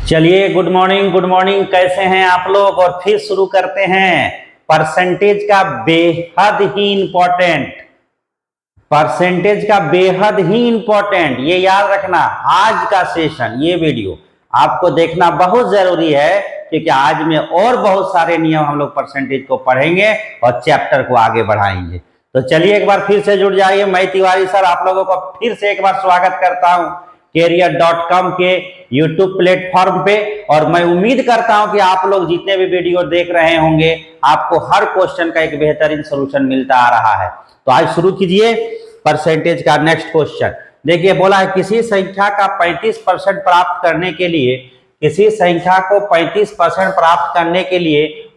चलिए good morning. कैसे हैं आप लोग। और फिर शुरू करते हैं परसेंटेज का बेहद ही इंपॉर्टेंट ये याद रखना। आज का सेशन ये वीडियो आपको देखना बहुत जरूरी है क्योंकि आज में और बहुत सारे नियम हम लोग परसेंटेज को पढ़ेंगे और चैप्टर को आगे बढ़ाएंगे। तो चलिए एक बार फिर से जुड़ जाइए। मैं तिवारी सर आप लोगों को फिर से एक बार स्वागत करता हूं career.com के YouTube प्लेटफॉर्म पे। और मैं उम्मीद करता हूं कि आप लोग जितने भी वीडियो देख रहे होंगे आपको हर क्वेश्चन का एक बेहतरीन सोल्यूशन मिलता आ रहा है। तो आज शुरू कीजिए परसेंटेज का नेक्स्ट क्वेश्चन। देखिए बोला है किसी संख्या का 35% प्राप्त करने के लिए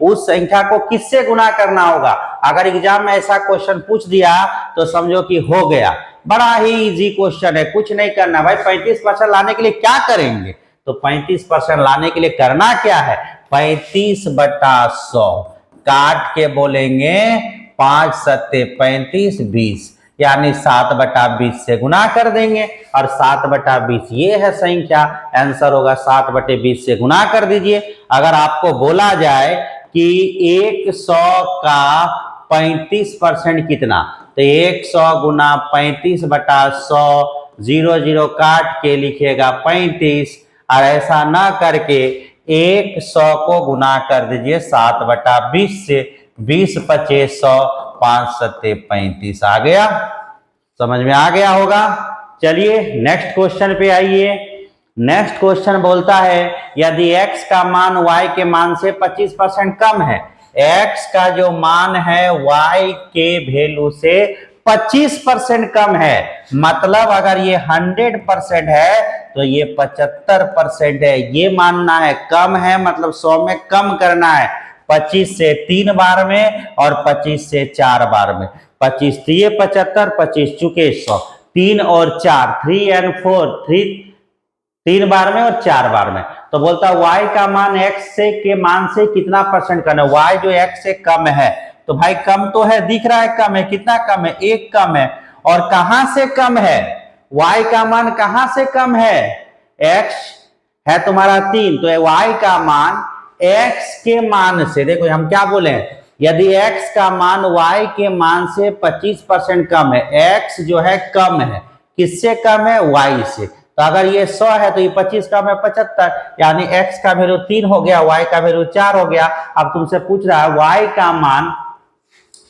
उस संख्या को किससे गुना करना होगा। अगर एग्जाम में ऐसा क्वेश्चन पूछ दिया तो समझो कि हो गया। बड़ा ही इजी क्वेश्चन है, कुछ नहीं करना भाई। 35% लाने के लिए क्या करेंगे, तो 35% लाने के लिए करना क्या है, 35/100 काट के बोलेंगे 5 सत्ते 35 20 यानी 7/20 से गुना कर देंगे। और 7/20 ये है संख्या, आंसर होगा 7/20 से गुना कर दीजिए। अगर आपको बोला जाए कि 100 का 35% कितना, तो 100 गुना 35/100 0 काट के लिखिएगा 35। और ऐसा ना करके 100 को गुना कर दीजिए 7/20 से, 20 25 100 5 सत्ते 35 आ गया। समझ में आ गया होगा। चलिए नेक्स्ट क्वेश्चन पे आइए। नेक्स्ट क्वेश्चन बोलता है यदि x का मान y के मान से 25% कम है, x का जो मान है y के वैल्यू से 25% कम है, मतलब अगर ये 100% है तो ये 75% है। ये मानना है कम है, मतलब 100 में कम करना है। 25 से 3 बार में और 25 से 4 बार में। 25 3 75, 25 चुके 100, 3 और 4 3 and 4 3 बार में और 4 बार में। तो बोलता y का मान x से के मान से कितना परसेंट कम है। y जो x से कम है, तो भाई कम तो है, दिख रहा है कम है। कितना कम है, 1 कम है। और कहां से कम है, y का मान कहां से कम है, x है तुम्हारा 3, तो y का मान x के मान से, देखो हम क्या बोले, यदि x का मान y के मान से 25% कम है, x जो है कम है, किससे कम है, y से। तो अगर ये 100 है तो ये 25 कम है 75, यानी x का वैल्यू 3 हो गया, y का वैल्यू 4 हो गया। अब तुमसे पूछ रहा है y का मान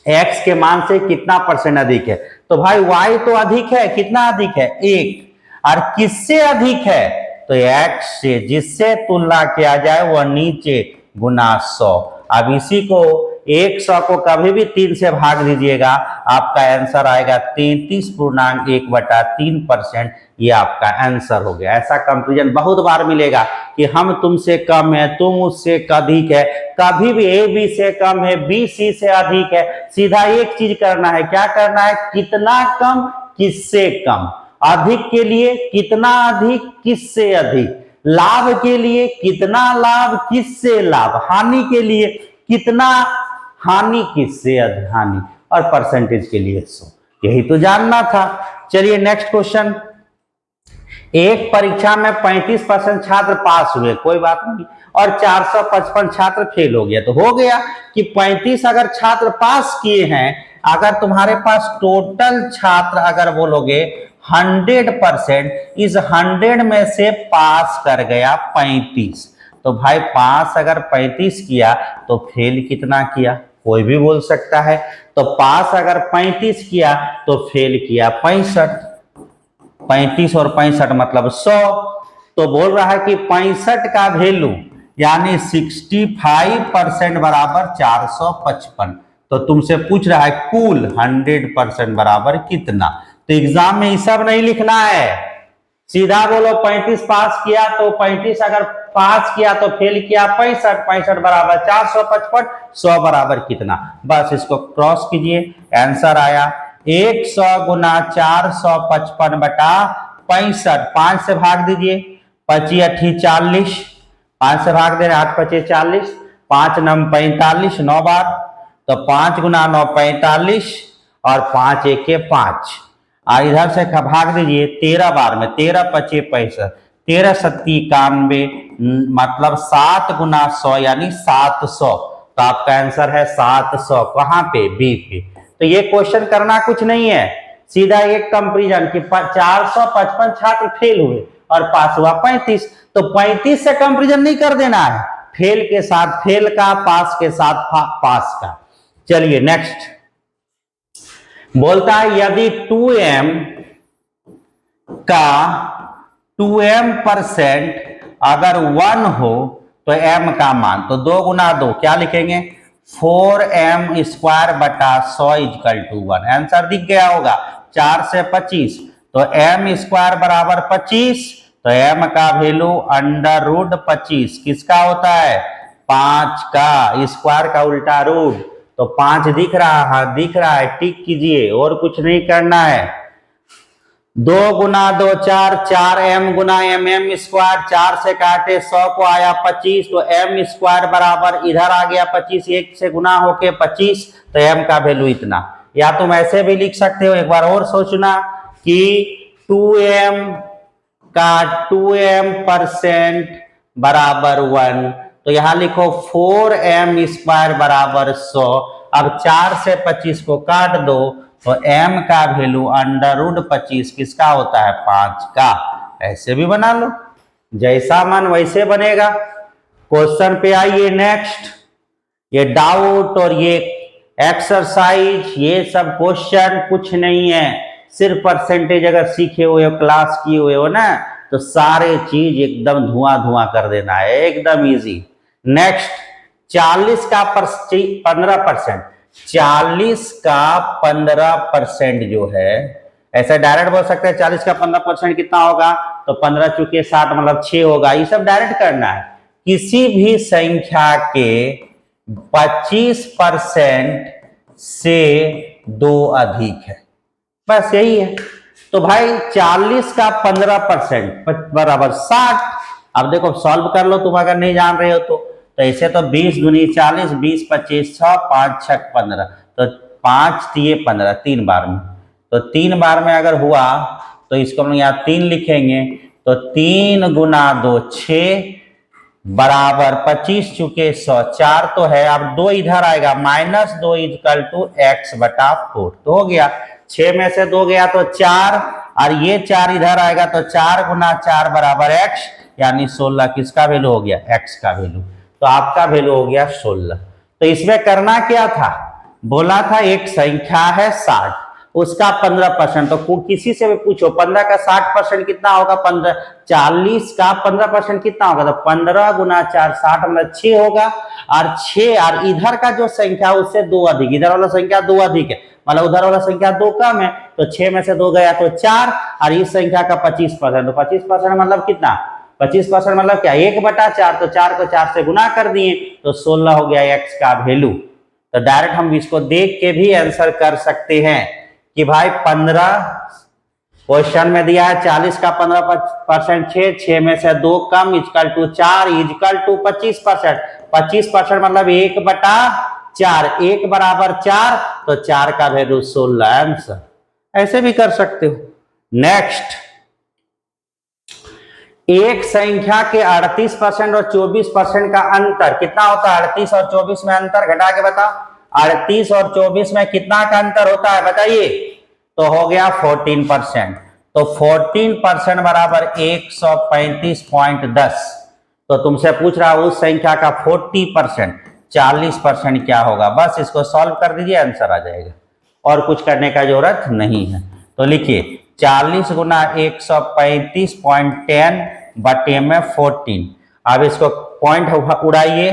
x के मान से कितना परसेंट अधिक है, तो भाई y तो अधिक है, कितना अधिक है, 1। और किससे अधिक है, तो x से, जिससे तुलना किया जाए वह नीचे गुना 100। अब इसी को 100 को कभी भी 3 से भाग दीजिएगा, आपका आंसर आएगा 33.1/3%। ये आपका आंसर हो गया। ऐसा कंपेरिजन बहुत बार मिलेगा कि हम तुमसे कम है, तुम उससे अधिक है। कभी भी a b से कम है, b c से अधिक है। सीधा एक चीज करना है, क्या करना है, कितना कम किससे कम। अधिक के लिए कितना अधिक किससे अधिक, लाभ के लिए कितना लाभ किससे लाभ, हानि के लिए कितना हानि किससे हानि, और परसेंटेज के लिए 100। यही तो जानना था। चलिए नेक्स्ट क्वेश्चन। एक परीक्षा में 35% छात्र पास हुए, कोई बात नहीं, और 455 छात्र फेल हो गया। तो हो गया कि 35 अगर छात्र पास किए हैं, अगर तुम्हारे पास टोटल छात्र अगर बोलोगे 100%, इस 100 में से पास कर गया 35, तो भाई पास अगर 35 किया तो फेल कितना किया, कोई भी बोल सकता है। तो पास अगर 35 किया तो फेल किया 65। 35 और 65 मतलब 100। तो बोल रहा है कि 65 का वैल्यू यानी 65% बराबर 455। तो तुमसे पूछ रहा है कुल 100% बराबर कितना। तो एग्जाम में ये सब नहीं लिखना है, सीधा बोलो 35 पास किया तो 35, अगर पास किया तो फेल किया 65, 65 बराबर 455, 100 बराबर कितना, बस इसको क्रॉस कीजिए। आंसर आया 100 गुना 455/65। 5 से भाग दीजिए, 25 8 40, 5 से भाग दे रहे 8 25 40, 5 9 45, 9 बार, तो 5 गुना 9 45 और 5 1 5। और इधर से भाग दीजिए 13 बार में, 13 25 65, 13 सत्ती 91, मतलब 7 गुना 100 यानी 700। तो आपका आंसर है 700। कहां पे? बी पे। तो ये क्वेश्चन करना कुछ नहीं है, सीधा एक कंपेरिजन कि 455 छात्र फेल हुए और पास हुआ 35, तो 35 से कंपेरिजन नहीं कर देना है, फेल के साथ फेल का, पास के साथ पास का। चलिए नेक्स्ट बोलता है यदि 2m का 2m% अगर 1 हो तो m का मान, तो 2 गुना 2 क्या लिखेंगे? 4m² बटा 100 इक्वल टू 1। आंसर दिख गया होगा, 4 से 25, तो m² बराबर 25, तो m का वैल्यू √25 किसका होता है? 5 का। स्क्वायर का उल्टा रूट, तो 5 दिख रहा है, दिख रहा है, टिक कीजिए, और कुछ नहीं करना है। 2 गुना 2 4, 4m गुना mm², 4 से काटे 100 को आया 25, तो m² बराबर इधर आ गया 25, 1 से गुना होके 25, तो m का वैल्यू इतना। या तुम ऐसे भी लिख सकते हो, एक बार और सोचना कि 2m का 2m% बराबर 1, तो यहां लिखो 4m² बराबर 100। अब 4 से 25 को काट दो, तो m का वैल्यू √25 किसका होता है? 5 का। ऐसे भी बना लो, जैसा मन वैसे बनेगा। क्वेश्चन पे आइए नेक्स्ट। ये डाउट और ये एक्सरसाइज, ये सब क्वेश्चन कुछ नहीं है, सिर्फ परसेंटेज अगर सीखे हुए हो, क्लास किए हुए हो ना, तो सारे चीज एकदम धुआं धुआं कर देना है, एकदम इजी। नेक्स्ट 40 का 15%, 40 का 15% जो है, ऐसा डायरेक्ट बोल सकते हैं 40 का 15% कितना होगा, तो 15 चुके 60 मतलब 6 होगा। ये सब डायरेक्ट करना है। किसी भी संख्या के 25% से 2 अधिक है, बस यही है। तो भाई 40 का 15% बराबर 60। अब देखो सॉल्व कर लो तुम अगर नहीं जान रहे हो तो ऐसे तो 20 दूनी 40, 20 25 6, 5 6 15, तो 5 दिए 15, 3 बार में, तो 3 बार में अगर हुआ तो इसको हम यहाँ 3 लिखेंगे, तो 3 गुना 2 6 बराबर 25 चुके 100, 4 तो है, अब 2 इधर आएगा, -2 इक्वल टू x बटा 4, तो हो गया। 6 में से 2 गया तो 4, और ये 4 इधर आएगा, तो 4 गुना 4 बराबर x, यानी 16 किसका वैल्यू हो गया? x का वैल्यू। तो आपका वैल्यू हो गया 16। तो इसमें करना क्या था? बोला था एक संख्या है 60, उसका 15%, तो किसी से भी पूछो 15 का 60% कितना होगा? 15, 40 का 15% कितना होगा? तो 15 गुना 4 60 मतलब 6 होगा, और 6 और इधर का जो संख्या उससे 2 अधिक, इधर वाला संख्या 2 अधिक है, मतलब उधर वाला संख्या 2 कम है, तो 6 में से 2 गया तो 4, और इस संख्या का 25%, तो 25% मतलब कितना? 25% मतलब क्या? 1/4, तो 4 को 4 से गुना कर दिए, तो 16 हो गया x का वैल्यू। तो डायरेक्ट हम इसको देख के भी आंसर कर सकते हैं कि भाई 15 क्वेश्चन में दिया है 40 का 15% 6, 6 में से 2 कम इक्वल टू 4 इक्वल टू 25%, 25% मतलब 1/4, 1 बराबर 4, तो 4 का वैल्यू 16 आंसर। ऐसे भी कर सकते हो। नेक्स्ट, एक संख्या के 38% और 24% का अंतर कितना होता है? 38 और 24 में अंतर घटा के बताओ, 38 और 24 में कितना का अंतर होता है बताइए? तो हो गया 14%, तो 14% बराबर 135.10। तो तुमसे पूछ रहा उस संख्या का 40%, 40% क्या होगा? बस इसको सॉल्व कर दीजिए, आंसर आ जाएगा, और कुछ करने का जरूरत नहीं है। तो लिखिए 40 गुना 135.10 बटे में 14। अब इसको पॉइंट उड़ाइए,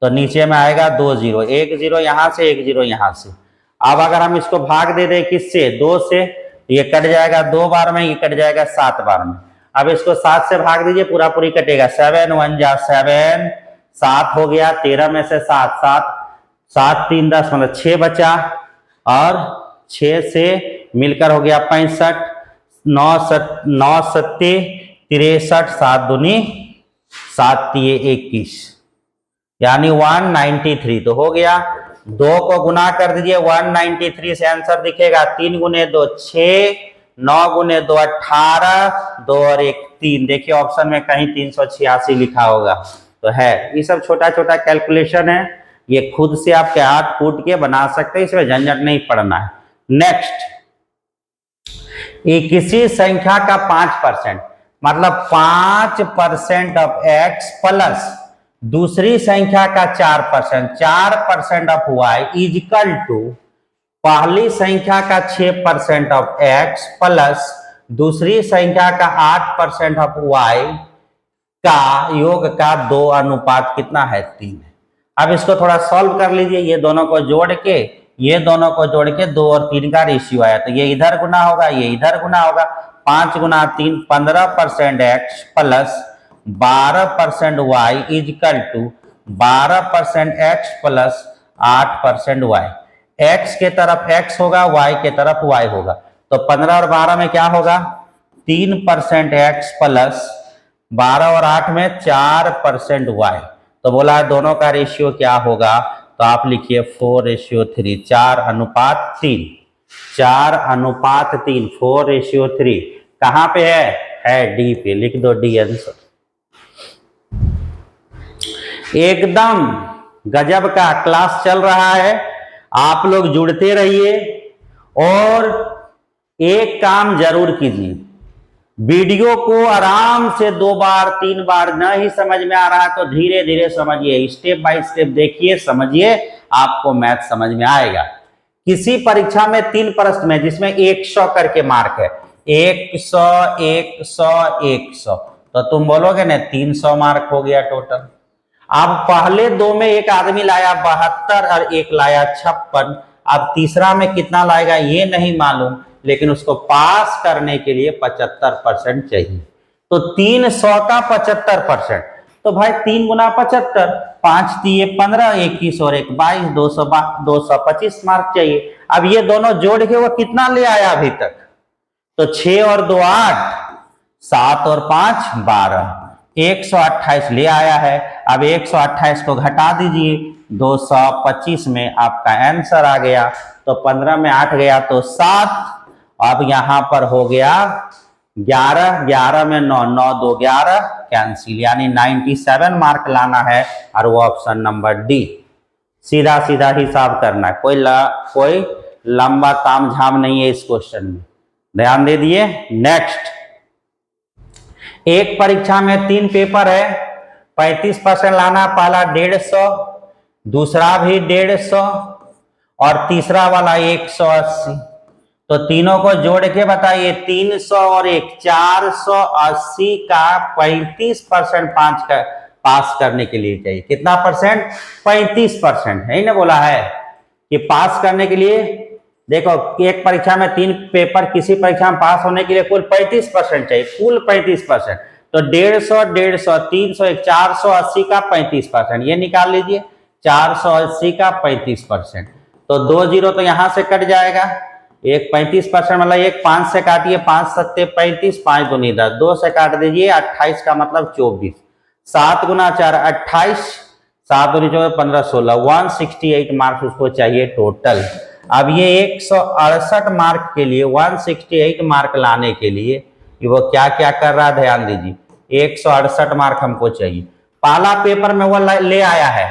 तो नीचे में आएगा 2 0, 1 0 यहां से, 1 0 यहां से। अब अगर हम इसको भाग दे दें किससे? 2 से, ये कट जाएगा 2 बार में, ये कट जाएगा 7 बार में। अब इसको 7 से भाग दीजिए, पूरा पूरी कटेगा, 7 1 जा 7, 7 हो गया, 13 में से 7, 7 3 10 मतलब 6 बचा, और 6 से मिलकर हो गया 65, 9 सत्ते 63, 7 दूनी 7 तिये 21, यानी 193। तो हो गया, 2 को गुना कर दीजिए 193 से, आंसर दिखेगा 3 गुने 2 6, 9 गुने 2 18, 2 और 1 3। देखिए ऑप्शन में कहीं 386 लिखा होगा तो है। ये सब छोटा छोटा कैलकुलेशन है, ये खुद से आप हाथ कूट के बना सकते हैं, इसमें झंझट नहीं पड़ना है। नेक्स्ट, ये किसी संख्या का 5% मतलब 5% ऑफ x प्लस दूसरी संख्या का 4% of y is equal to पहली संख्या का 6% ऑफ x प्लस दूसरी संख्या का 8% ऑफ y का योग का 2 अनुपात कितना है 3। अब इसको थोड़ा सॉल्व कर लीजिए, ये दोनों को जोड़ के, ये दोनों को जोड़ के 2 और 3 का रेशियो आया तो ये इधर गुना होगा, ये इधर गुना होगा। 5 गुना 3 15% x प्लस 12% y is equal to 12% x प्लस 8% y। x के तरफ x होगा, y के तरफ y होगा, तो 15 और 12 में क्या होगा 3% x प्लस 12 और 8 में 4% y। तो बोला दोनों का रेशियो क्या होगा, तो आप लिखिए 4:3, 4:3, 4:3, 4:3। कहां पे है डी पे, लिख दो डी आंसर। एकदम गजब का क्लास चल रहा है, आप लोग जुड़ते रहिए और एक काम जरूर कीजिए, वीडियो को आराम से 2 बार 3 बार न ही समझ में आ रहा है तो धीरे धीरे समझिए, स्टेप बाय स्टेप देखिए, समझिए, आपको मैथ समझ में आएगा। किसी परीक्षा में 3 प्रश्न में जिसमें 100 करके मार्क है, 100 100 100, तो तुम बोलोगे ना 300 मार्क हो गया टोटल। अब पहले 2 में एक आदमी लाया 72 और एक लाया 56, अब तीसरा में कितना लाएगा ये नहीं मालूम, लेकिन उसको पास करने के लिए 75% चाहिए। तो 300 का 75%, तो भाई 3 गुना 75, 5 दिए 15, 21 और 1 22, 225 मार्क चाहिए। अब ये दोनों जोड़ के वो कितना ले आया अभी तक, तो 6 और 2 8, 7 और 5 12, 128 ले आया है। अब 128 को घटा दीजिए 225 में, आपका आंसर आ गया। तो 15 में 8 गया तो 7, अब यहां पर हो गया 11, 11 में 9, 9 2 11 कैंसिल, यानी 97 मार्क लाना है और वो ऑप्शन नंबर डी। सीधा सीधा हिसाब करना है, कोई लंबा ताम झाम नहीं है इस क्वेश्चन में, ध्यान दे दिए। नेक्स्ट, एक परीक्षा में 3 पेपर है, 35% लाना, पहला 150, दूसरा भी 150 और तीसरा वाला 180। तो तीनों को जोड़ के बताइए, 300 और 1 480 का 35% पास करने के लिए चाहिए। कितना परसेंट, 35% है ही ना, बोला है कि पास करने के लिए। देखो एक परीक्षा में 3 पेपर, किसी परीक्षा में पास होने के लिए कुल 35% चाहिए, कुल 35%। तो 150 150 300 480 का 35%, ये निकाल लीजिए, 480 का 35%। तो 2 जीरो तो यहां से कट जाएगा, एक 35% मतलब एक 5 से काटिए, 5 सत्ते 35, 5 दूनी 10, 2 से काट दीजिए 28 का मतलब 24, 7 गुना 4 28, 7 दूनी 14 15 16, 168 मार्क्स उसको चाहिए टोटल। अब ये 168 मार्क के लिए, 168 मार्क लाने के लिए वो क्या क्या कर रहा है, ध्यान दीजिए। 168 मार्क हमको चाहिए, पहला पेपर में वो ले आया है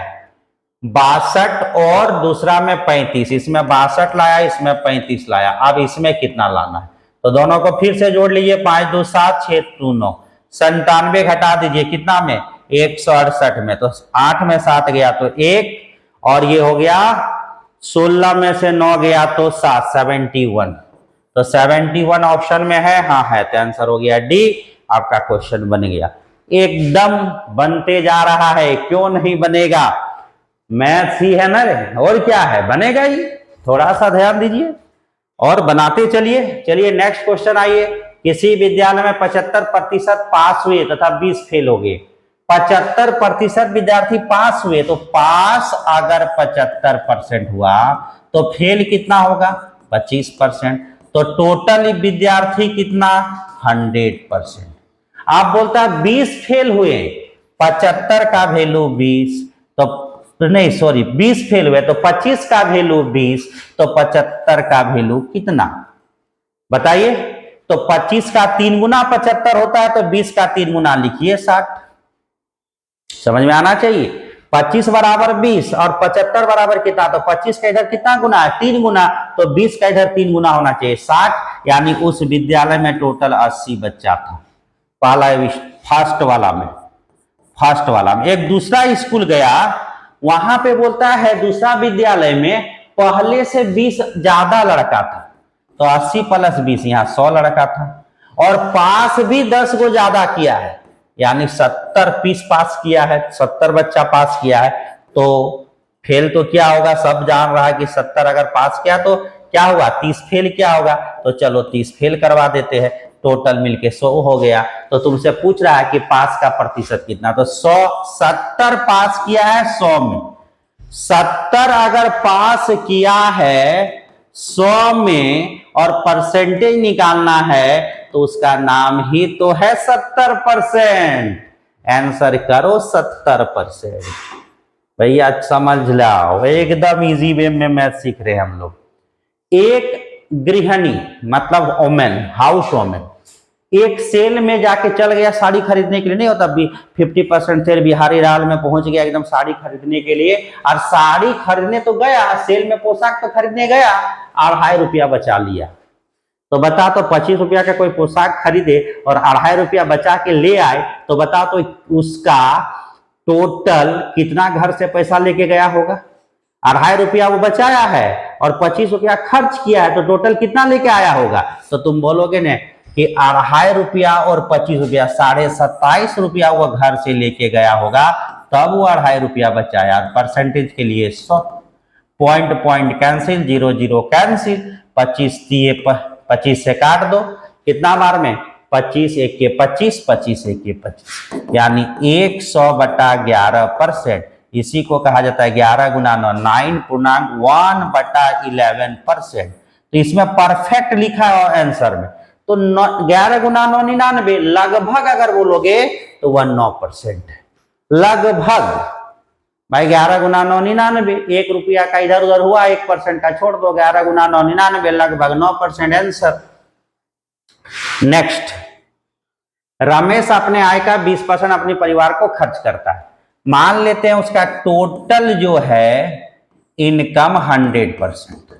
62 और दूसरा में 35, इसमें 62 लाया, इसमें 35 लाया। अब इसमें कितना लाना है, तो दोनों को फिर से जोड़ लीजिए, 5 2 7 6 2 9, 97 घटा दीजिए कितना में, 168 में, तो 8 में 7 गया तो 1, और ये हो गया 16 में से 9 गया तो 7, 71। तो 71 ऑप्शन में है, हाँ है, तो आंसर हो गया डी, आपका क्वेश्चन बन गया। एकदम बनते जा रहा है, क्यों नहीं बनेगा, मैथ्स ही है ना, और क्या है, बनेगा ही। थोड़ा सा ध्यान दीजिए और बनाते चलिए। चलिए नेक्स्ट क्वेश्चन आइए। किसी विद्यालय में 75% पास हुए तथा 20 फेल हो गए। 75% विद्यार्थी पास हुए, तो पास अगर 75% हुआ तो फेल कितना होगा, 25%। तो टोटल विद्यार्थी कितना, 100%। आप बोलता है 20 फेल हुए, 75 का वैल्यू 20, तो नहीं सॉरी 20 फेल हुए तो 25 का वैल्यू 20, तो 75 का वैल्यू कितना, बताइए। तो 25 का 3 गुना 75 होता है, तो 20 का 3 गुना लिखिए 60। समझ में आना चाहिए। 25 बराबर 20 और 75 बराबर कितना, तो 25 का इधर कितना गुना है, 3 गुना, तो 20 का इधर 3 गुना होना चाहिए 60। यानी उस विद्यालय में टोटल 80 बच्चा था, पहला फर्स्ट वाला में। एक दूसरा स्कूल गया, वहां पे बोलता है दूसरा विद्यालय में पहले से 20 ज्यादा लड़का था, तो 80 प्लस 20 यहाँ 100 लड़का था, और पास भी 10 को ज्यादा किया है, यानी 70 पीस पास किया है, 70 बच्चा पास किया है। तो फेल तो क्या होगा, सब जान रहा है कि 70 अगर पास किया तो क्या होगा, 30 फेल क्या होगा, तो चलो 30 फेल करवा देते हैं, टोटल मिलके 100 हो गया। तो तुमसे पूछ रहा है कि पास का प्रतिशत कितना, तो 70 पास किया है 100 में, 70 अगर पास किया है 100 में और परसेंटेज निकालना है तो उसका नाम ही तो है 70%। आंसर करो 70%। भैया समझ लाओ, एकदम इजी वे में मैथ सीख रहे हैं हम लोग। एक गृहिणी मतलब वोमेन, हाउस वोमेन, एक सेल में जाके चल गया साड़ी खरीदने के लिए, नहीं होता 50% सेल, बिहारी लाल में पहुंच गया एकदम साड़ी खरीदने के लिए, और साड़ी खरीदने तो गया, सेल में पोशाक तो खरीदने गया, 2.5 रुपया बचा लिया। तो बता, तो 25 रुपया का कोई पोशाक खरीदे और 2.5 रुपया बचा के ले आए, तो बता तो उसका टोटल कितना घर से पैसा लेके गया होगा। 2.5 रुपया वो बचाया है और 25 रुपया खर्च किया है, तो टोटल कितना लेके आया होगा। तो तुम बोलोगे ने कि 2.5 रुपया और 25 रुपया 27.5 रुपया वो घर से लेके गया होगा, तब वो 2.5 रुपया बचाया। परसेंटेज के लिए 100, पॉइंट पॉइंट कैंसिल, 0 0 कैंसिल, 25 से काट दो, कितना बार में, 25 1 के 25, 25 1 के 25, यानी 100/11%। इसी को कहा जाता है 11 गुना 9, 9.1/11%। तो इसमें परफेक्ट लिखा है आंसर में, तो 11 गुना 9 99, लगभग अगर बोलोगे तो वह 9% है, लगभग। भाई 11 गुना 9 99, 1 रुपया का इधर उधर हुआ, 1% का छोड़ दो, 11 गुना 9 99, लगभग 9% आंसर। नेक्स्ट, रमेश अपने आय का 20% अपने परिवार को खर्च करता है। मान लेते हैं उसका टोटल जो है इनकम 100%,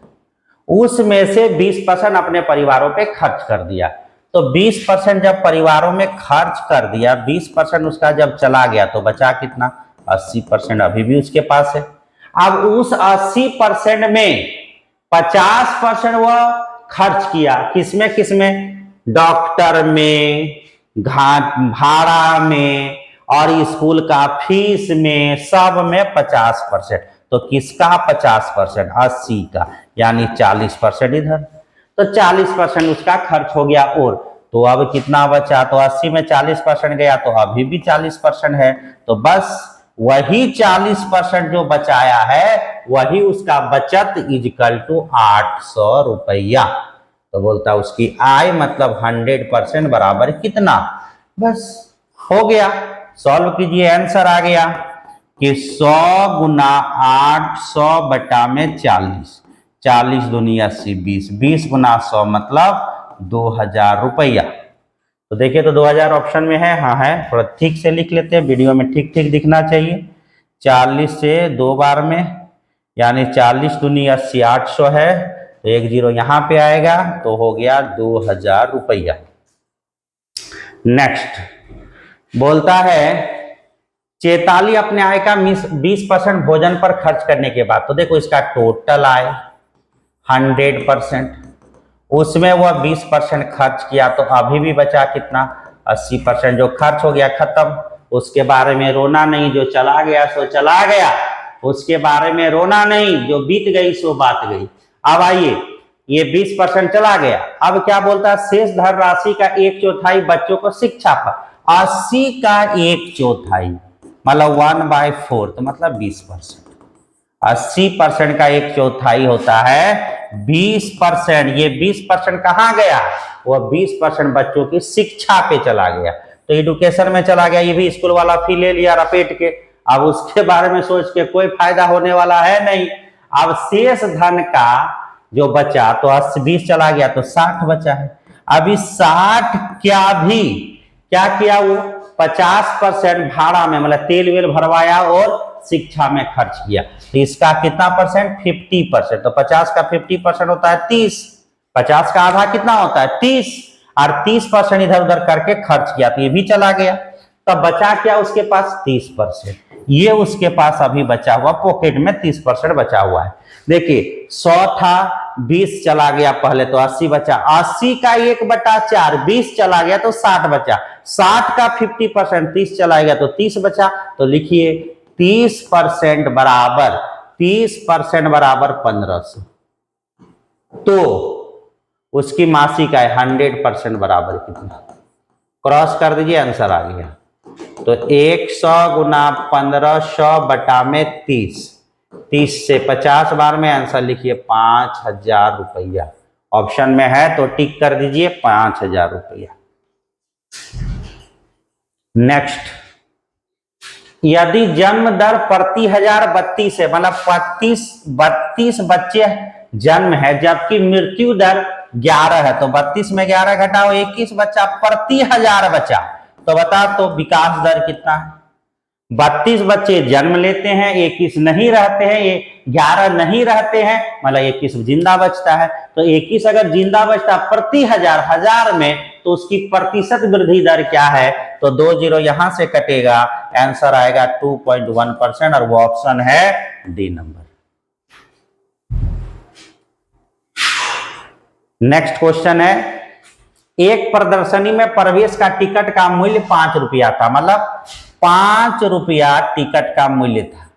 उसमें से 20% अपने परिवारों पे खर्च कर दिया। तो 20% जब परिवारों में खर्च कर दिया, 20% उसका जब चला गया, तो बचा कितना, 80% अभी भी उसके पास है। अब उस 80% में 50% वह खर्च किया, किसमें किसमें, डॉक्टर में, भाड़ा में, और स्कूल का फीस में, सब में 50%। तो किसका 50%, 80 का, यानी 40% इधर, तो 40% उसका खर्च हो गया। और तो अब कितना बचा, तो 80 में 40% गया, तो अभी भी 40% है। तो बस वही 40% जो बचाया है वही उसका बचत इक्वल टू 800 रुपया। तो बोलता उसकी आय मतलब 100% बराबर कितना, बस हो गया। सॉल्व कीजिए, आंसर आ गया कि 100 गुना 800 बटा में 40, 40 दूनी 80, 20, 20 गुना 100 मतलब 2000 रुपया। तो देखिए, तो 2000 ऑप्शन में है, हाँ है, थोड़ा ठीक से लिख लेते हैं, वीडियो में ठीक ठीक दिखना चाहिए। 40 से 2 बार में, यानी 40 दूनी 80, 800 है, तो 1 0 यहाँ पे आएगा, तो हो गया 2000 रुपया। नेक्स्ट बोलता है चेताली अपने आय का 20% भोजन पर खर्च करने के बाद, तो देखो इसका टोटल आय 100%, उसमें वह 20% खर्च किया, तो अभी भी बचा कितना, 80%। जो खर्च हो गया खत्म, उसके बारे में रोना नहीं, जो चला गया सो चला गया, उसके बारे में रोना नहीं, जो बीत गई सो बात गई। अब आइए, ये 20% चला गया, अब क्या बोलता है, शेष धन राशि का 1/4 बच्चों को शिक्षा पर, 80 का 1/4 मतलब 1/4, तो मतलब 20%। 80% का 1/4 होता है 20%। ये 20% कहाँ गया, वह 20% बच्चों की शिक्षा पे चला गया, तो एजुकेशन में चला गया। ये भी स्कूल वाला फी ले लिया रपेट के, अब उसके बारे में सोच के कोई फायदा होने वाला है नहीं। अब शेष धन का जो बचा, तो 20 चला गया तो 60 बचा है। अभी 60 क्या किया वो 50% भाड़ा में मतलब तेल वेल भरवाया और शिक्षा में खर्च किया। तो इसका कितना परसेंट 50%। तो 50 का 50% होता है 30, 50 का आधा कितना होता है 30, और 30% इधर उधर करके खर्च किया तो ये भी चला गया। तब बचा क्या उसके पास 30%। ये उसके पास अभी बचा हुआ पॉकेट में 30% बचा हुआ है। देखिए 100 था 20 चला गया पहले तो 80 बचा, 80 का 1/4 20 चला गया तो 60 बचा, 60 का 50% 30 चला गया तो 30 बचा। तो लिखिए 30% बराबर 1500। तो उसकी मासिक आय 100% बराबर कितना, क्रॉस कर दीजिए आंसर आ गया। तो 100 गुना 1500 बटा में 30, 30 से 50 बार में आंसर लिखिए 5000 रुपया। ऑप्शन में है तो टिक कर दीजिए 5000 रुपया। नेक्स्ट, यदि जन्म दर प्रति 1000 32 है, मतलब 32 बच्चे जन्म है जबकि मृत्यु दर 11 है, तो 32 में 11 घटाओ 21 बच्चा प्रति 1000 बचा। तो बता तो विकास दर कितना है। 32 बच्चे जन्म लेते हैं, 21 नहीं रहते हैं, 11 नहीं रहते हैं, मतलब 21 जिंदा बचता है। तो 21 अगर जिंदा बचता प्रति 1000 में, तो उसकी प्रतिशत वृद्धि दर क्या है। तो 2 जीरो यहां से कटेगा, आंसर आएगा 2.1% और वो ऑप्शन है डी नंबर। नेक्स्ट क्वेश्चन है, एक प्रदर्शनी में प्रवेश का टिकट का मूल्य 5 रुपया था, मतलब 5 रुपया टिकट का मूल्य था,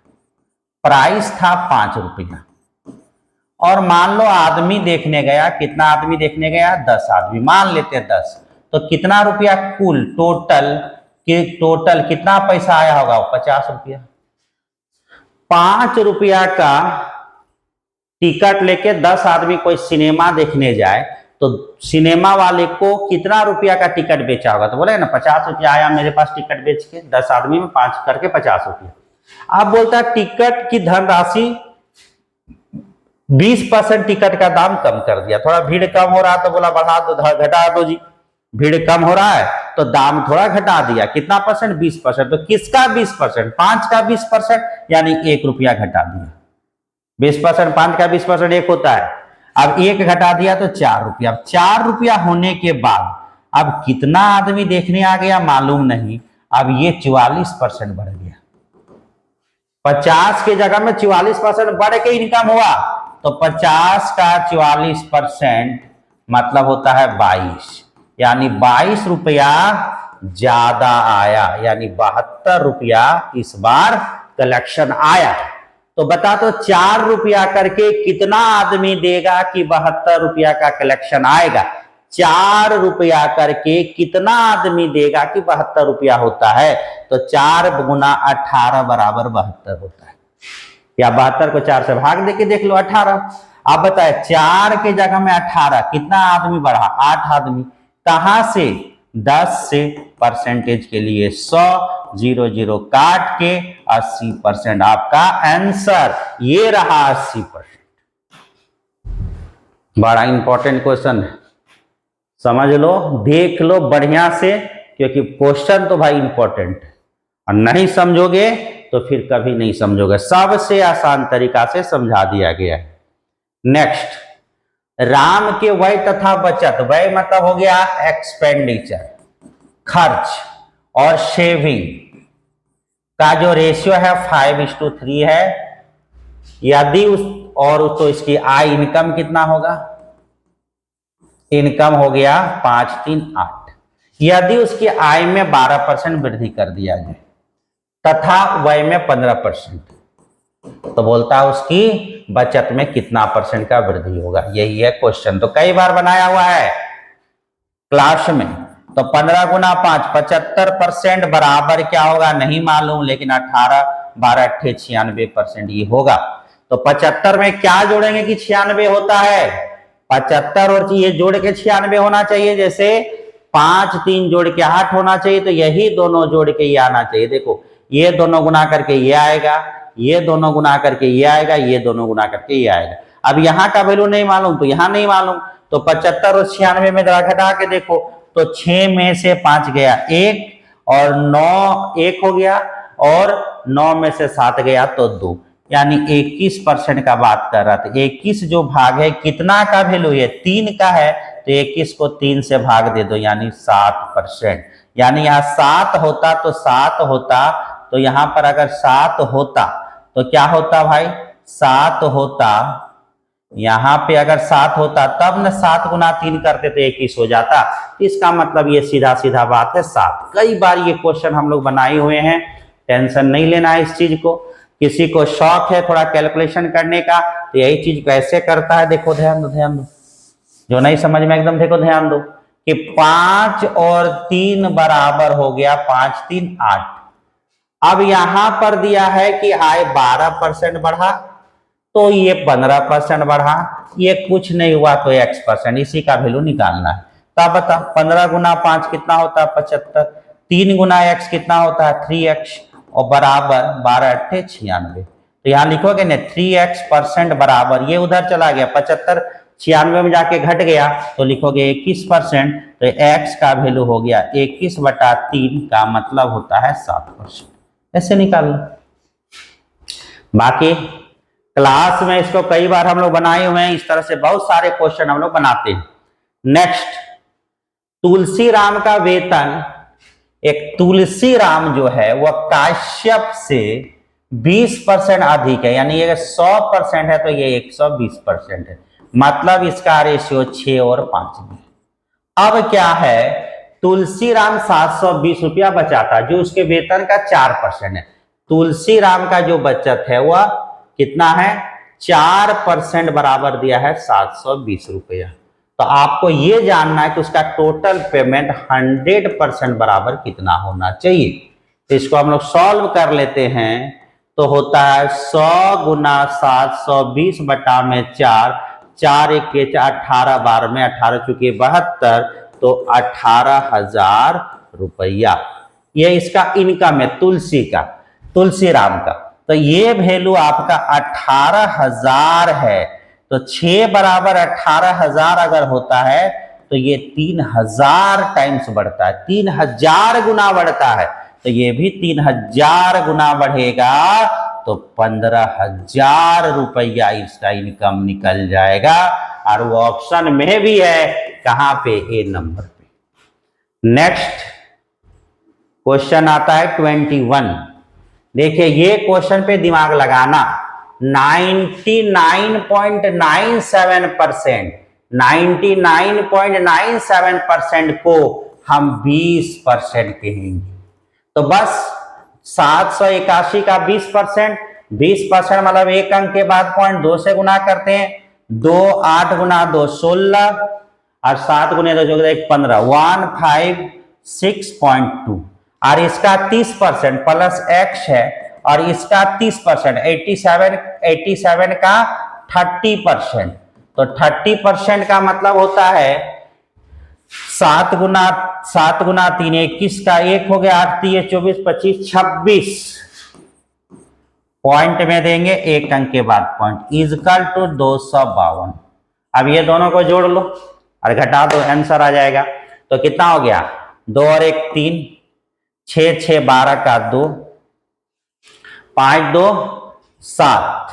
प्राइस था 5 रुपया। और मान लो आदमी देखने गया, कितना आदमी देखने गया 10 आदमी, मान लेते 10, तो कितना रुपया कुल टोटल कितना पैसा आया होगा 50 रुपया। 5 रुपया का टिकट लेके 10 आदमी कोई सिनेमा देखने जाए तो सिनेमा वाले को कितना रुपया का टिकट बेचा होगा। तो बोले ना 50 रुपया आया मेरे पास टिकट बेच के, 10 आदमी में 5 करके 50 रुपया। अब बोलता है टिकट की धनराशि 20% टिकट का दाम कम कर दिया, थोड़ा भीड़ कम हो रहा है तो बोला बढ़ा दो, घटा दो जी, भीड़ कम हो रहा है तो दाम थोड़ा घटा दिया, कितना परसेंट 20%। तो किसका 20%, 5 का 20%, यानी 1 रुपया घटा दिया। 20%, 5 का 20% 1 होता है, अब 1 घटा दिया तो 4 रुपया। अब 4 रुपया होने के बाद अब कितना आदमी देखने आ गया मालूम नहीं, अब ये 44% बढ़ गया, 50 के जगह में 44% बढ़ के इनकम हुआ। तो 50 का 44% मतलब होता है 22, यानी 22 रुपया ज्यादा आया, यानी 72 रुपया इस बार कलेक्शन आया। तो बता तो 4 रुपया करके कितना आदमी देगा कि 72 रुपया का कलेक्शन आएगा। 4 रुपया करके कितना आदमी देगा कि 72 रुपया होता है। तो 4 गुना 18 बराबर 72 होता है, या 72 को 4 से भाग देके देख लो 18। आप बताए 4 के जगह में 18, कितना आदमी बढ़ा 8 आदमी, कहां से 10 से, परसेंटेज के लिए 100, 0 0 काट के 80%। आपका आंसर ये रहा 80%। बड़ा इंपॉर्टेंट क्वेश्चन है, समझ लो, देख लो बढ़िया से, क्योंकि क्वेश्चन तो भाई इंपॉर्टेंट है और नहीं समझोगे तो फिर कभी नहीं समझोगे। सबसे आसान तरीका से समझा दिया गया है। नेक्स्ट, राम के व्यय तथा बचत, व्यय मतलब हो गया एक्सपेंडिचर खर्च, और सेविंग का जो रेशियो है 5:3 है। यदि तो इसकी आय इनकम कितना होगा, इनकम हो गया 538। यदि उसकी आय में 12% वृद्धि कर दिया जाए तथा व्यय में 15%, तो बोलता है उसकी बचत में कितना परसेंट का वृद्धि होगा। यही है क्वेश्चन, तो कई बार बनाया हुआ है क्लास में। तो 15 गुना 5 75% बराबर क्या होगा नहीं मालूम, लेकिन 18 12 96% ये होगा। तो 75 में क्या जोड़ेंगे कि 96 होता है, 75 और ये जोड़ के 96 होना चाहिए, जैसे 5 3 जोड़ के 8 होना चाहिए, तो यही दोनों जोड़ के ये आना चाहिए। देखो ये दोनों गुना करके ये आएगा, ये दोनों गुना करके ये आएगा, ये दोनों गुना करके ये आएगा। अब यहाँ का वैल्यू नहीं मालूम तो यहाँ नहीं मालूम, तो 75 और 96 में जरा घटा के देखो, तो 6 में से 5 गया 1 और 9 1 हो गया, और 9 में से 7 गया तो 2, यानी 21% का बात कर रहा था। 21 जो भाग है कितना का वैल्यू है, 3 का है, तो 21 को 3 से भाग दे दो, यानी 7%। यानी यहाँ 7 होता तो 7 होता, तो यहाँ पर अगर 7 होता तो क्या होता भाई, 7 होता, यहाँ पे अगर 7 होता तब न 7 गुना 3 करते तो 21 हो जाता। इसका मतलब ये सीधा सीधा बात है 7। कई बार ये क्वेश्चन हम लोग बनाए हुए हैं, टेंशन नहीं लेना है इस चीज को। किसी को शौक है थोड़ा कैलकुलेशन करने का तो यही चीज कैसे करता है, देखो ध्यान दो, जो नहीं समझ में एकदम देखो ध्यान दो कि 5 और 3 बराबर हो गया 5 3 8। अब यहां पर दिया है कि आय 12% बढ़ा, तो ये 15% बढ़ा, ये कुछ नहीं हुआ तो x%, इसी का वैल्यू निकालना है। तो आप बता 15 गुना 5 कितना होता है 75, 3 गुना x कितना होता है 3x, और बराबर 12 8 96। तो यहाँ लिखोगे ना 3x% बराबर, ये उधर चला गया 75 96 में जाके घट गया, तो लिखोगे 21%, तो x का वैल्यू हो गया 21/3 का मतलब होता है 7%। ऐसे निकाल लो। बाकी क्लास में इसको कई बार हम लोग बनाए हुए हैं, इस तरह से बहुत सारे क्वेश्चन हम लोग बनाते हैं। नेक्स्ट, तुलसी राम का वेतन, एक तुलसी राम जो है वह काश्यप से 20% अधिक है, यानी ये 100% है तो ये 120% है, मतलब इसका रेशियो 6 और 5 में। अब क्या है, तुलसी राम 720 रुपया बचाता, जो उसके वेतन का 4% है। तुलसी राम का जो बचत है वह कितना है, 4% बराबर दिया है 720 रुपया। तो आपको यह जानना है कि उसका टोटल पेमेंट 100% बराबर कितना होना चाहिए। तो इसको हम लोग सॉल्व कर लेते हैं, तो होता है 100 गुना 720 बटा में 4, 4 1 के 18 12 में 18 चुके 72, तो 18,000 रुपया। ये इसका इनकम है तुलसी का, तुलसी राम का। तो ये वैल्यू आपका 18,000 है, तो 6 बराबर 18,000 अगर होता है तो ये 3,000 टाइम्स बढ़ता है, 3,000 गुना बढ़ता है, तो ये भी 3,000 गुना बढ़ेगा, तो 15,000 रुपया इसका इनकम निकल जाएगा। और वो ऑप्शन में भी है, कहां पे, ए नंबर पे। नेक्स्ट क्वेश्चन आता है 21। देखिए ये क्वेश्चन पे दिमाग लगाना। 99.97%, 99.97% को हम 20% कहेंगे। तो बस 781 का 20%, 20% मतलब एक अंक के बाद पॉइंट 2 से गुना करते हैं, 2 8 गुना 2 16, और 7 गुने 2 जो 15, 156.2। और इसका 30% प्लस x है, और इसका 30%, 87 का 30%, तो 30% का मतलब होता है 7 गुना 3 21 का 1 हो गया, 8 3 24 25 26 पॉइंट में देंगे, एक अंक के बाद पॉइंट, इजकल टू 252। अब ये दोनों को जोड़ लो और घटा दो, आंसर आ जाएगा। तो कितना हो गया, 2 और 1 3, 6 6 12 का 2, 5 2 7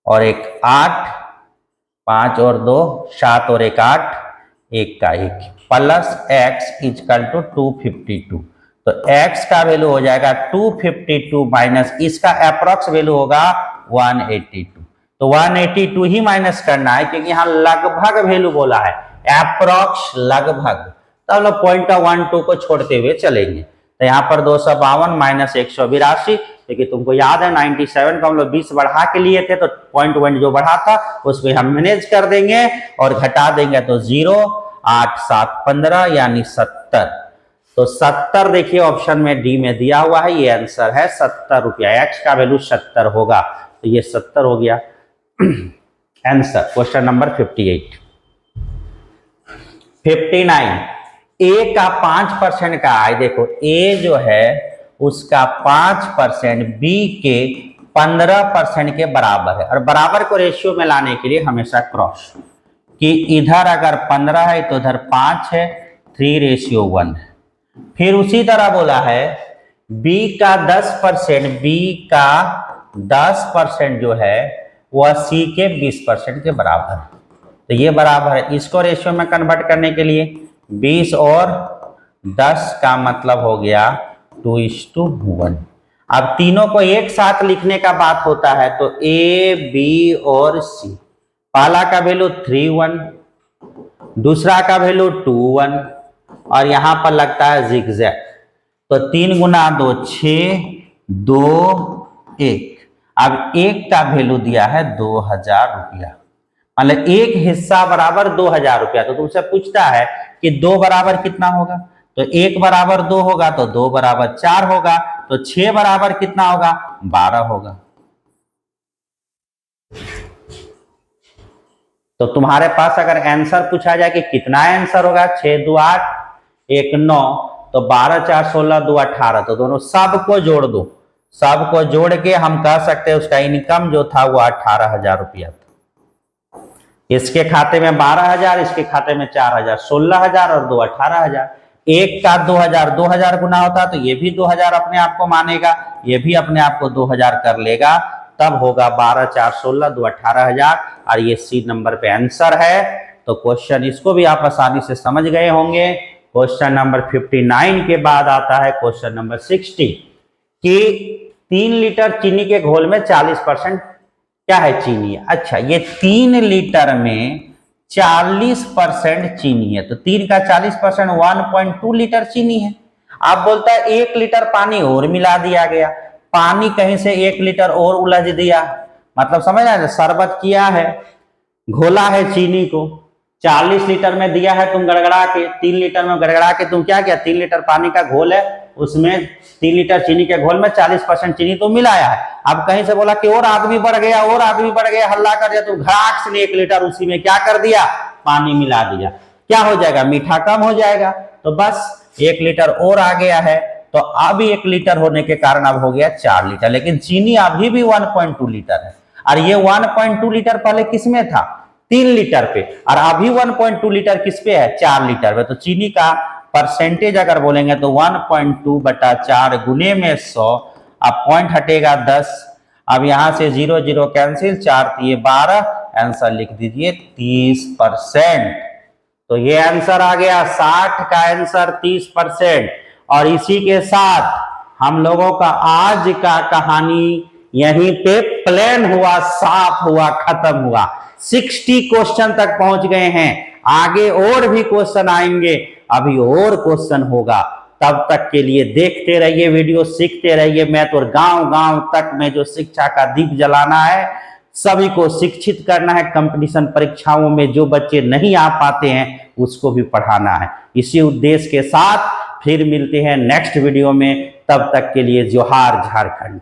और 1 8, 5 और 2 7 और 1 8, 1 का 1, प्लस x इजकल टू 252। तो x का वैल्यू हो जाएगा 252 माइनस इसका अप्रोक्स वैल्यू होगा 182। तो 182 ही माइनस करना है, क्योंकि यहाँ लगभग वैल्यू बोला है, अप्रोक्स लगभग। तो हम लोग पॉइंट का 1 2 को छोड़ते हुए चलेंगे। तो यहाँ पर 252 माइनस 182, क्योंकि तुमको याद है 97 को हम लोग 20 बढ़ा के लिए थे, तो पॉइंट 1 जो बढ़ा था उसको हम मैनेज कर देंगे और घटा देंगे, तो 0 8 7 15 यानी 70। तो 70 देखिए ऑप्शन में डी में दिया हुआ है, ये आंसर है 70 रुपया। एक्स का वैल्यू 70 होगा, तो ये 70 हो गया आंसर। Question number 58। 59, ए का 5% का आय, देखो ए जो है उसका 5% बी के 15% के बराबर है, और बराबर को रेशियो में लाने के लिए हमेशा क्रॉस कि इधर अगर 15 है तो इधर 5 है, 3:1 है। फिर उसी तरह बोला है B का 10%, B का 10% जो है वह C के 20% के बराबर है। तो ये बराबर है, इसको रेशियो में कन्वर्ट करने के लिए 20 और 10 का मतलब हो गया 2:1। अब तीनों को एक साथ लिखने का बात होता है तो A, B और C। पहला का वैल्यू 3:1, दूसरा का वैल्यू 2:1 और यहां पर लगता है जिगजैग। तो 3 × 2 6, 2 1। अब एक का वैल्यू दिया है 2000 रुपया, मतलब एक हिस्सा बराबर 2000 रुपया। तो तुमसे पूछता है कि 2 बराबर कितना होगा, तो 1 बराबर 2 होगा तो 2 बराबर 4 होगा, तो 6 बराबर कितना होगा, 12 होगा। तो तुम्हारे पास अगर आंसर पूछा जाए कि कितना आंसर होगा, 6 2 8 1 9, तो 12 4 16 2 18, तो दोनों सबको जोड़ दो। सबको जोड़ के हम कह सकते हैं उसका इनकम जो था वो 18,000 रुपया था। इसके खाते में 12,000, इसके खाते में 4,000, 16,000 और 2 18,000। एक का 2000 गुना होता तो ये भी 2000 अपने आप को मानेगा, ये भी अपने आप को 2000 कर लेगा, तब होगा 12 4 16 2 18,000 और ये सी नंबर पे आंसर है। तो क्वेश्चन इसको भी आप आसानी से समझ गए होंगे। क्वेश्चन नंबर 59 के बाद आता है क्वेश्चन नंबर 60 कि 3 लीटर चीनी के घोल में 40% क्या है, चीनी है। अच्छा, ये 3 लीटर में 40% चीनी है, तो 3 का 40% 1.2 लीटर चीनी है। आप बोलता है 1 लीटर पानी और मिला दिया गया, पानी कहीं से 1 लीटर और उलझ दिया, मतलब समझ रहे हैं, शरबत किया है, घोला है चीनी को, 40 लीटर में दिया है तुम गड़गड़ा के, 3 लीटर में गड़गड़ा के तुम क्या किया, 3 लीटर पानी का घोल है, उसमें 3 लीटर चीनी के घोल में 40% चीनी तो मिलाया है। अब कहीं से बोला कि और आदमी बढ़ गया, और आदमी बढ़ गया, हल्ला कर दिया, तो घाट से 1 लीटर उसी में क्या कर दिया, पानी मिला दिया। क्या हो जाएगा, मीठा कम हो जाएगा। तो बस 1 लीटर और आ गया है, तो अब 1 लीटर होने के कारण अब हो गया 4 लीटर, लेकिन चीनी अभी भी 1.2 लीटर है। और ये 1.2 लीटर पहले किसमें था, 3 लीटर पे, और अभी 1.2 लीटर किस पे है, 4 लीटर पे। तो चीनी का परसेंटेज अगर बोलेंगे तो 1.2/4 गुने में 100, अब पॉइंट हटेगा 10, अब यहां से 0 0 कैंसिल, 4 3 12, आंसर लिख दीजिए 30%। तो ये आंसर आ गया, 60 का आंसर 30%। और इसी के साथ हम लोगों का आज का कहानी यहीं पे प्लेन हुआ, साफ हुआ, खत्म हुआ। 60 क्वेश्चन तक पहुंच गए हैं, आगे और भी क्वेश्चन आएंगे, अभी और क्वेश्चन होगा। तब तक के लिए देखते रहिए वीडियो, सीखते रहिए। मैं तो गांव गांव तक में जो शिक्षा का दीप जलाना है, सभी को शिक्षित करना है। कंपटीशन परीक्षाओं में जो बच्चे नहीं आ पाते हैं उसको भी पढ़ाना है। इसी उद्देश्य के साथ फिर मिलते हैं नेक्स्ट वीडियो में, तब तक के लिए जोहार झारखंड।